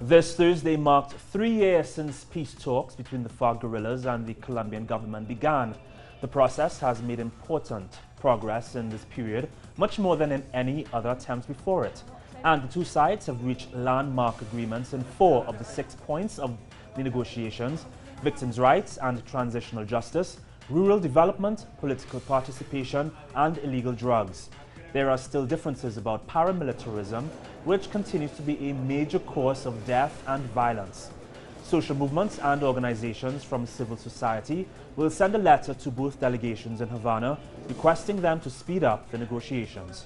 This Thursday marked 3 years since peace talks between the FARC guerrillas and the Colombian government began. The process has made important progress in this period, much more than in any other attempts before it. And the two sides have reached landmark agreements in 4 of the 6 points of the negotiations: victims' rights and transitional justice, rural development, political participation, and illegal drugs. There are still differences about paramilitarism, which continues to be a major cause of death and violence. Social movements and organizations from civil society will send a letter to both delegations in Havana requesting them to speed up the negotiations.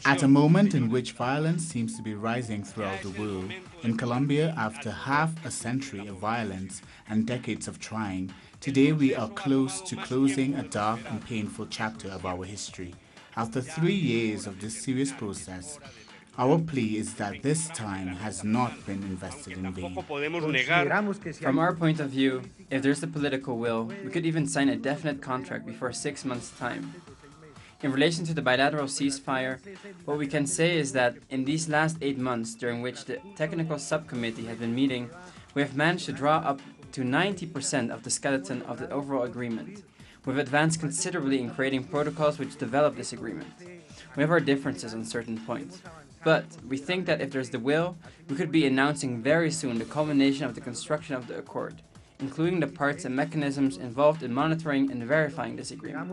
At a moment in which violence seems to be rising throughout the world, in Colombia, after half a century of violence and decades of trying, today we are close to closing a dark and painful chapter of our history. After 3 years of this serious process, our plea is that this time has not been invested in vain. From our point of view, if there's the political will, we could even sign a definite contract before 6 months' time. In relation to the bilateral ceasefire, what we can say is that in these last 8 months, during which the technical subcommittee has been meeting, we have managed to draw up to 90% of the skeleton of the overall agreement. We've advanced considerably in creating protocols which develop this agreement. We have our differences on certain points, but we think that if there's the will, we could be announcing very soon the culmination of the construction of the accord, including the parts and mechanisms involved in monitoring and verifying this agreement.